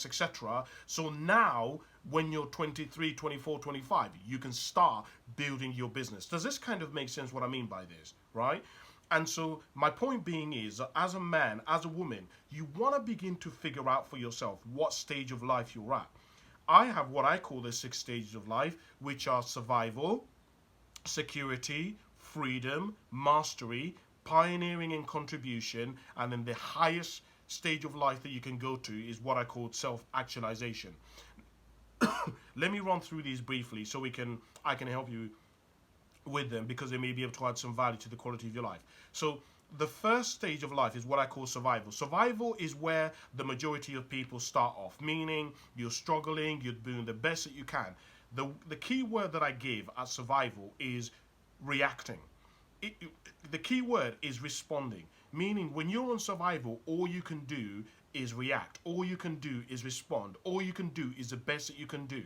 etc. So now, when you're 23, 24, 25, you can start building your business. Does this kind of make sense what I mean by this, right? And so my point being is that as a man, as a woman, you want to begin to figure out for yourself what stage of life you're at. I have what I call the 6 stages of life, which are survival, security, freedom, mastery, pioneering and contribution, and then the highest stage of life that you can go to is what I call self-actualization. Let me run through these briefly so we can I can help you with them because they may be able to add some value to the quality of your life. So the first stage of life is what I call survival. Survival is where the majority of people start off, meaning you're struggling, you're doing the best that you can. The key word that I give at survival is reacting. It, the key word is responding, meaning when you're on survival, all you can do is react. All you can do is respond. All you can do is the best that you can do.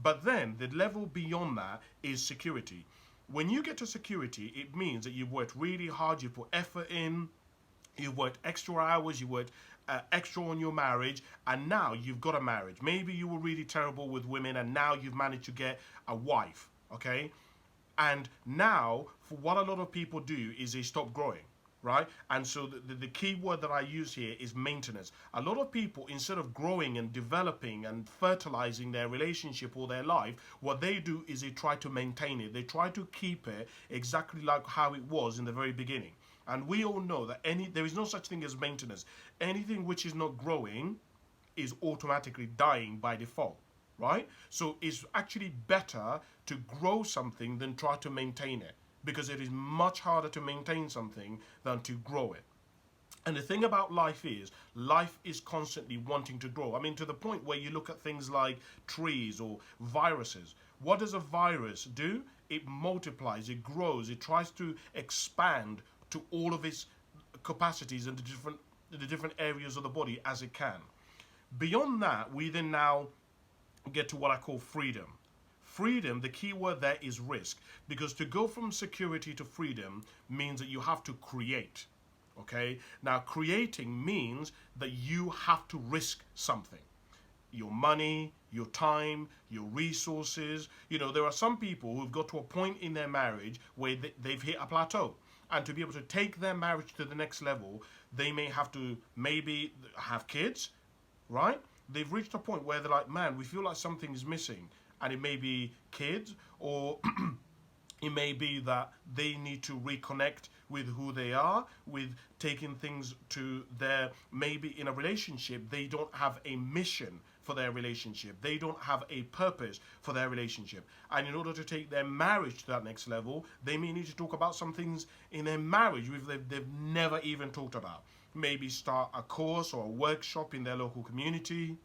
But then the level beyond that is security. When you get to security, it means that you've worked really hard, you put effort in, you've worked extra hours, you worked extra on your marriage, and now you've got a marriage. Maybe you were really terrible with women, and now you've managed to get a wife, okay? And now, for what a lot of people do is they stop growing, right? And so the key word that I use here is maintenance. A lot of people, instead of growing and developing and fertilizing their relationship or their life, what they do is they try to maintain it. They try to keep it exactly like how it was in the very beginning. And we all know that there is no such thing as maintenance. Anything which is not growing is automatically dying by default, right? So it's actually better to grow something than try to maintain it, because it is much harder to maintain something than to grow it. And the thing about life is constantly wanting to grow. I mean, to the point where you look at things like trees or viruses. What does a virus do? It multiplies, it grows, it tries to expand to all of its capacities and the different areas of the body as it can. Beyond that, we then now get to what I call freedom. Freedom, the key word there is risk, because to go from security to freedom means that you have to create. Okay? Now, creating means that you have to risk something. Your money, your time, your resources. You know, there are some people who've got to a point in their marriage where they've hit a plateau. And to be able to take their marriage to the next level, they may have to maybe have kids, right? They've reached a point where they're like, man, we feel like something is missing. And it may be kids, or it may be that they need to reconnect with who they are, with taking things to maybe in a relationship, they don't have a mission for their relationship. They don't have a purpose for their relationship. And in order to take their marriage to that next level, they may need to talk about some things in their marriage they've never even talked about. Maybe start a course or a workshop in their local community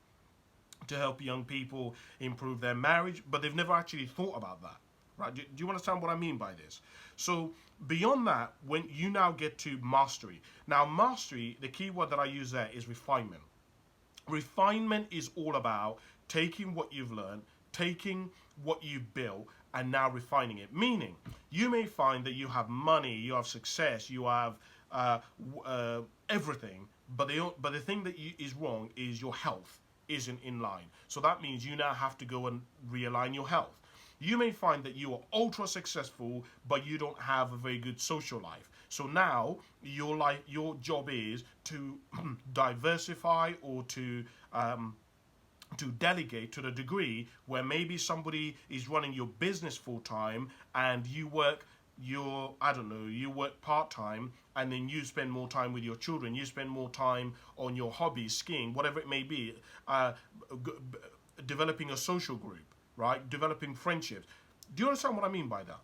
to help young people improve their marriage, but they've never actually thought about that, right? Do you understand what I mean by this? So beyond that, when you now get to mastery. Now, mastery, the key word that I use there is refinement. Refinement is all about taking what you've learned, taking what you've built, and now refining it. Meaning, you may find that you have money, you have success, you have everything, but the thing that is wrong is your health isn't in line. So that means you now have to go and realign your health. You may find that you are ultra successful, but you don't have a very good social life. So now your job is to diversify or to delegate to the degree where maybe somebody is running your business full time and you work you work part-time, and then you spend more time with your children, you spend more time on your hobbies, skiing, whatever it may be, developing a social group, right? Developing friendships. Do you understand what I mean by that?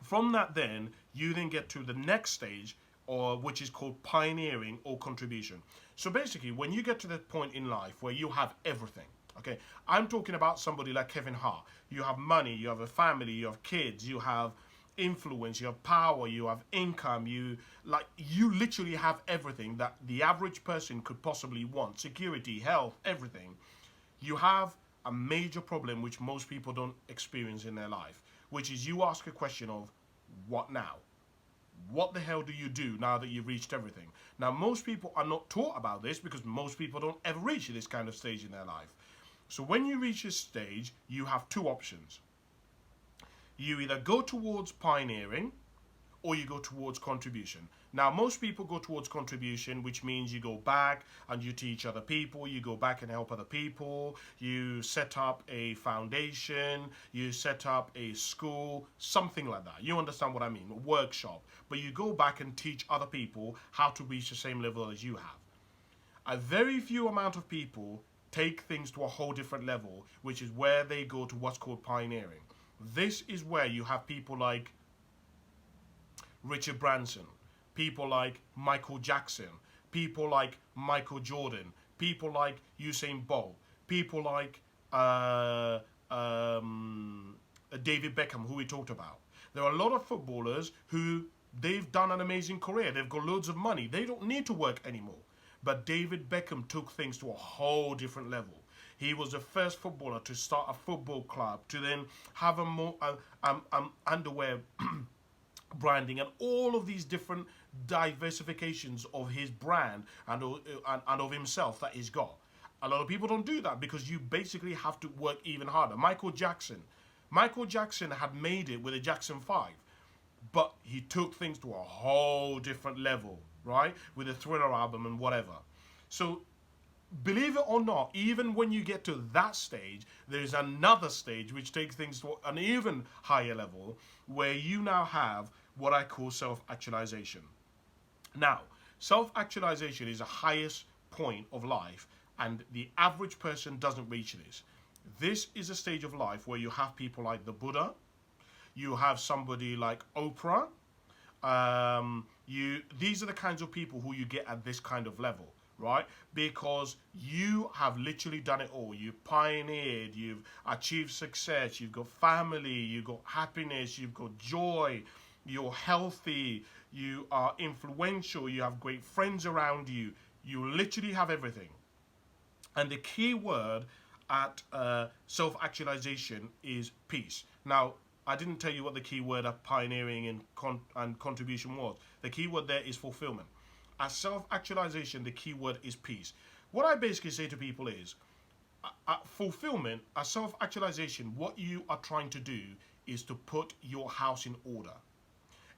From that then, you then get to the next stage, or which is called pioneering or contribution. So basically, when you get to the point in life where you have everything, okay, I'm talking about somebody like Kevin Hart. You have money, you have a family, you have kids, you have influence, you have power, you have income, you literally have everything that the average person could possibly want. Security, health, everything. You have a major problem which most people don't experience in their life, which is you ask a question of what now? What the hell do you do now that you've reached everything? Now, most people are not taught about this because most people don't ever reach this kind of stage in their life. So when you reach this stage, you have two options. You either go towards pioneering or you go towards contribution. Now, most people go towards contribution, which means you go back and you teach other people, you go back and help other people, you set up a foundation, you set up a school, something like that. You understand what I mean? A workshop. But you go back and teach other people how to reach the same level as you have. A very few amount of people take things to a whole different level, which is where they go to what's called pioneering. This is where you have people like Richard Branson, people like Michael Jackson, people like Michael Jordan, people like Usain Bolt, people like David Beckham, who we talked about. There are a lot of footballers who they've done an amazing career. They've got loads of money. They don't need to work anymore. But David Beckham took things to a whole different level. He was the first footballer to start a football club, to then have a more underwear branding, and all of these different diversifications of his brand and of himself that he's got. A lot of people don't do that because you basically have to work even harder. Michael Jackson had made it with the Jackson 5, but he took things to a whole different level, right? With the Thriller album and whatever. So believe it or not, even when you get to that stage, there's another stage which takes things to an even higher level, where you now have what I call self-actualization. Now, self-actualization is the highest point of life, and the average person doesn't reach this. This is a stage of life where you have people like the Buddha, you have somebody like Oprah. These are the kinds of people who you get at this kind of level, right? Because you have literally done it all. You've pioneered, you've achieved success, you've got family, you've got happiness, you've got joy, you're healthy, you are influential, you have great friends around you. You literally have everything. And the key word at self-actualization is peace. Now, I didn't tell you what the key word of pioneering and contribution was. The key word there is fulfillment. At self-actualization, the key word is peace. What I basically say to people is, at fulfillment, at self-actualization, what you are trying to do is to put your house in order.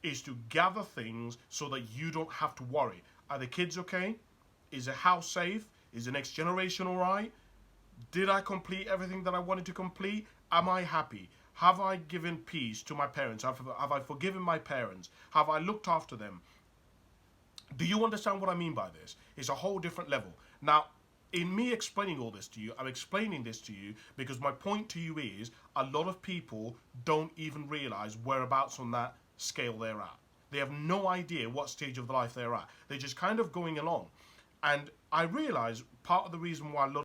Is to gather things so that you don't have to worry. Are the kids okay? Is the house safe? Is the next generation all right? Did I complete everything that I wanted to complete? Am I happy? Have I given peace to my parents? Have I forgiven my parents? Have I looked after them? Do you understand what I mean by this? It's a whole different level. Now, in me explaining all this to you, I'm explaining this to you because my point to you is a lot of people don't even realize whereabouts on that scale they're at. They have no idea what stage of life they're at. They're just kind of going along. And I realize part of the reason why a lot